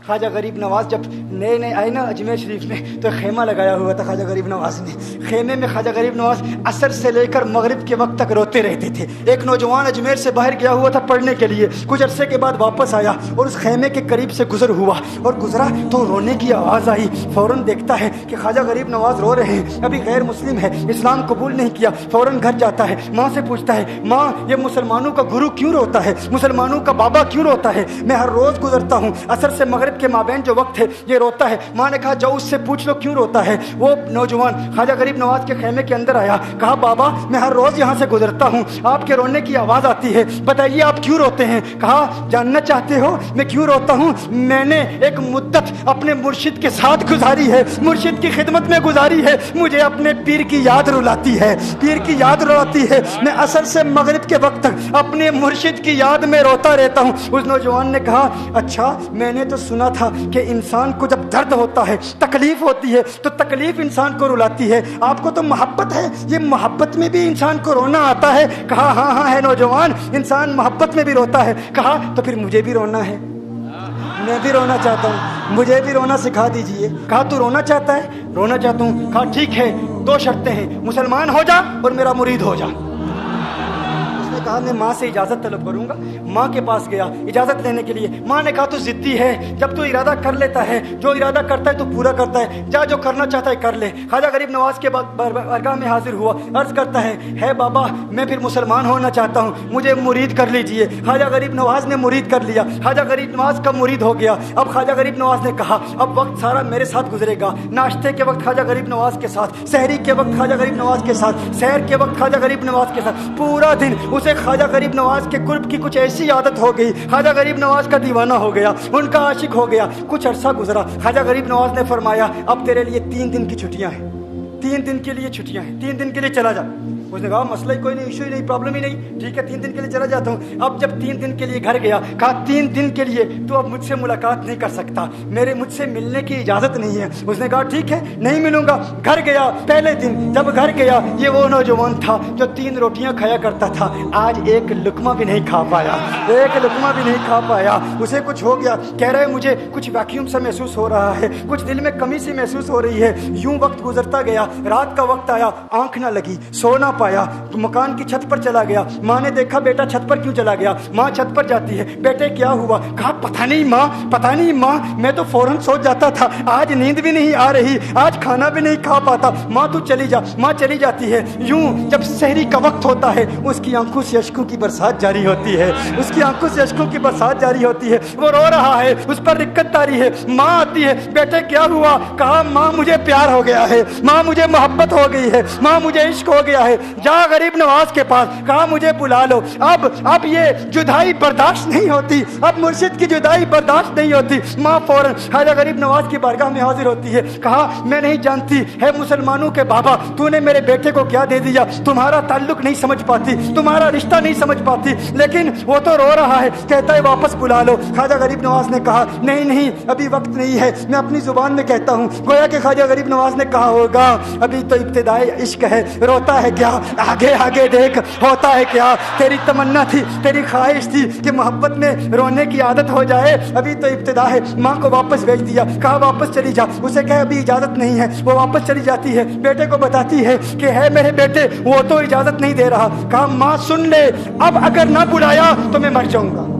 خواجہ غریب نواز جب نئے نئے آئے نا اجمیر شریف میں تو خیمہ لگایا ہوا تھا خواجہ غریب نواز نے. خیمے میں خواجہ غریب نواز عصر سے لے کر مغرب کے وقت تک روتے رہتے تھے. ایک نوجوان اجمیر سے باہر گیا ہوا تھا پڑھنے کے لیے, کچھ عرصے کے بعد واپس آیا اور اس خیمے کے قریب سے گزر ہوا اور گزرا تو رونے کی آواز آئی. فوراً دیکھتا ہے کہ خواجہ غریب نواز رو رہے ہیں, ابھی غیر مسلم ہے, اسلام قبول نہیں کیا. فوراً گھر جاتا ہے, ماں سے پوچھتا ہے, ماں یہ مسلمانوں کا گرو کیوں روتا ہے, مسلمانوں کا بابا کیوں روتا ہے؟ میں ہر روز گزرتا ہوں, عصر سے مغرب کے مابین جو وقت ہے یہ روتا ہے. ماں نے کہا جاؤ اس سے پوچھ لو کیوں روتا ہے. وہ نوجوان خواجہ غریب نواز کے خیمے کے اندر آیا, کہا بابا میں ہر روز یہاں سے گزرتا ہوں, آپ کے رونے کی آواز آتی ہے, بتائیے آپ کیوں روتے ہیں؟ کہا جاننا چاہتے ہو میں کیوں روتا ہوں؟ میں نے ایک مدت اپنے مرشد کے ساتھ گزاری ہے, مرشد کی خدمت میں گزاری ہے, مجھے اپنے پیر کی یاد رلاتی ہے, پیر کی یاد رلاتی ہے. میں عصر سے مغرب کے وقت تک اپنے مرشد کی یاد میں روتا رہتا ہوں. اس نوجوان نے کہا اچھا میں نے تو سنا تھا کہ انسان کو جب درد ہوتا ہے, تکلیف ہوتی ہے تو تکلیف انسان کو رلاتی ہے, آپ کو تو محبت ہے, یہ محبت میں بھی انسان کو رونا آتا ہے؟ کہا ہاں ہاں ہے نوجوان, انسان محبت میں بھی روتا ہے. کہا تو پھر مجھے بھی رونا ہے, میں بھی رونا چاہتا ہوں, مجھے بھی رونا سکھا دیجئے. کہا تو رونا چاہتا ہے؟ رونا چاہتا ہوں. کہا ٹھیک ہے, دو شرطیں ہیں, مسلمان ہو جا اور میرا مرید ہو جا. اس نے کہا میں ماں سے اجازت طلب کروں گا. ماں کے پاس گیا اجازت لینے کے لیے. ماں نے کہا تو ضدی ہے, جب تو ارادہ کر لیتا ہے, جو ارادہ کرتا ہے تو پورا کرتا ہے, جا جو کرنا چاہتا ہے کر لے. خواجہ غریب نواز کے بارگاہ میں حاضر ہوا, عرض کرتا ہے بابا میں پھر مسلمان ہونا چاہتا ہوں, مجھے مرید کر لیجئے. خواجہ غریب نواز نے مرید کر لیا, خواجہ غریب نواز کا مرید ہو گیا. اب خواجہ غریب نواز نے کہا اب وقت سارا میرے ساتھ گزرے گا, ناشتے کے وقت خواجہ غریب نواز کے ساتھ, سحری کے وقت خواجہ غریب نواز کے ساتھ, سحر کے وقت خواجہ غریب نواز کے ساتھ, پورا دن اسے خواجہ غریب نواز کے قرب کی کچھ ایسی عادت ہو گئی, خواجہ غریب نواز کا دیوانہ ہو گیا, ان کا عاشق ہو گیا. کچھ عرصہ گزرا, خواجہ غریب نواز نے فرمایا اب تیرے لیے 3 دن کی چھٹیاں ہیں, 3 دن کے لیے چھٹیاں ہیں, 3 دن کے لیے چلا جا. اس نے کہا مسئلہ ہی کوئی نہیں, ایشو ہی نہیں, پرابلم ہی نہیں, ٹھیک ہے 3 دن کے لیے چلا جاتا ہوں. اب جب 3 دن کے لیے گھر گیا, کہا 3 دن کے لیے تو اب مجھ سے ملاقات نہیں کر سکتا, مجھ سے ملنے کی اجازت نہیں ہے. اس نے کہا ٹھیک ہے نہیں ملوں گا. گھر گیا, پہلے دن جب گھر گیا یہ وہ نوجوان تھا جو 3 روٹیاں کھایا کرتا تھا, آج ایک لقمہ بھی نہیں کھا پایا, ایک لقمہ بھی نہیں کھا پایا. اسے کچھ ہو گیا, کہہ رہے مجھے کچھ ویکیوم سا محسوس ہو رہا ہے, کچھ دل میں کمی سی محسوس ہو رہی ہے. یوں وقت گزرتا گیا, رات کا وقت آیا, آنکھ نہ لگی, سو نہ پایا, مکان کی چھت پر چلا گیا. ماں نے دیکھا بیٹا چھت پر کیوں چلا گیا؟ ماں چھت پر جاتی ہے, بیٹے کیا ہوا؟ کہا پتہ نہیں ماں میں تو فوراً سو جاتا تھا, آج نیند بھی نہیں آ رہی, آج کھانا بھی نہیں کھا پاتا. ماں تو چلی جا. ماں چلی جاتی ہے. یوں جب سحری کا وقت ہوتا ہے اس کی آنکھوں سے اشکوں کی برسات جاری ہوتی ہے, اس کی آنکھوں سے اشکوں کی برسات جاری ہوتی ہے. وہ رو رہا ہے, اس پر رکت تاری ہے. ماں آتی ہے, بیٹے کیا ہوا؟ کہا ماں مجھے پیار ہو گیا ہے, ماں مجھے محبت ہو گئی ہے, ماں مجھے عشق ہو گیا ہے. جا غریب نواز کے پاس, کہا مجھے بلا لو, اب یہ جدائی برداشت نہیں ہوتی, اب مرشد کی جدائی برداشت نہیں ہوتی. ماں فوراً خواجہ غریب نواز کی بارگاہ میں حاضر ہوتی ہے. کہا میں نہیں جانتی ہے مسلمانوں کے بابا تو نے میرے بیٹے کو کیا دے دیا, تمہارا تعلق نہیں سمجھ پاتی, تمہارا رشتہ نہیں سمجھ پاتی, لیکن وہ تو رو رہا ہے, کہتا ہے واپس بلا لو. خواجہ غریب نواز نے کہا نہیں ابھی وقت نہیں ہے, میں اپنی زبان میں کہتا ہوں. گویا کہ خواجہ غریب نواز نے کہا ہوگا ابھی تو ابتدائی عشق ہے, روتا ہے کیا, آگے دیکھ ہوتا ہے کیا. تیری تمنا تھی, تیری خواہش تھی کہ محبت میں رونے کی عادت ہو جائے, ابھی تو ابتدا ہے. ماں کو واپس بھیج دیا, کہا واپس چلی جا. اسے کہا ابھی اجازت نہیں ہے, وہ واپس چلی جاتی ہے. بیٹے کو بتاتی ہے کہ ہے میرے بیٹے وہ تو اجازت نہیں دے رہا. کہا ماں سن لے, اب اگر نہ بلایا تو میں مر جاؤں گا,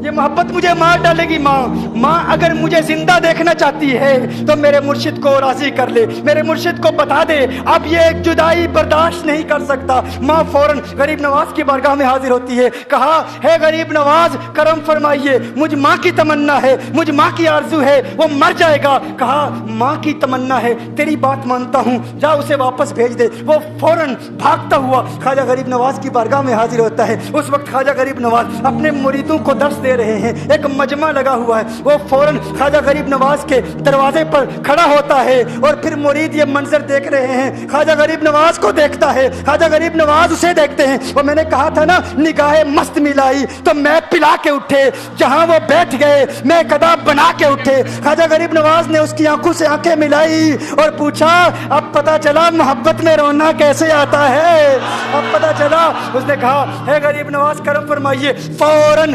یہ محبت مجھے مار ڈالے گی. ماں اگر مجھے زندہ دیکھنا چاہتی ہے تو میرے مرشد کو راضی کر لے, میرے مرشد کو بتا دے اب یہ ایک جدائی برداشت نہیں کر سکتا. ماں فوراً غریب نواز کی بارگاہ میں حاضر ہوتی ہے. کہا ہے غریب نواز کرم فرمائیے, مجھ ماں کی تمنا ہے, مجھ ماں کی آرزو ہے, وہ مر جائے گا. کہا ماں کی تمنا ہے, تیری بات مانتا ہوں, جا اسے واپس بھیج دے. وہ فوراً بھاگتا ہوا خواجہ غریب نواز کی بارگاہ میں حاضر ہوتا ہے. اس وقت خواجہ غریب نواز اپنے مریدوں کو درس دے رہے ہیں, ایک مجمع لگا ہوا ہے. وہ فوراً خواجہ غریب نواز کے دروازے پر کھڑا ہوتا ہے اور پھر مرید یہ منظر دیکھ رہے ہیں, خواجہ غریب نواز کو دیکھتا ہے, خواجہ غریب نواز اسے دیکھتے ہیں. وہ میں نے کہا تھا نا نگاہ مست ملائی تو میں پلا کے اٹھے, جہاں وہ بیٹھ گئے میں قدا بنا کے اٹھے. خواجہ غریب نواز نے اس کی آنکھوں سے آنکھیں ملائی اور پوچھا اب پتا چلا محبت میں رونا کیسے آتا ہے, اب پتا چلا. اس نے کہا ہے غریب نواز کرم فرمائیے. فوراً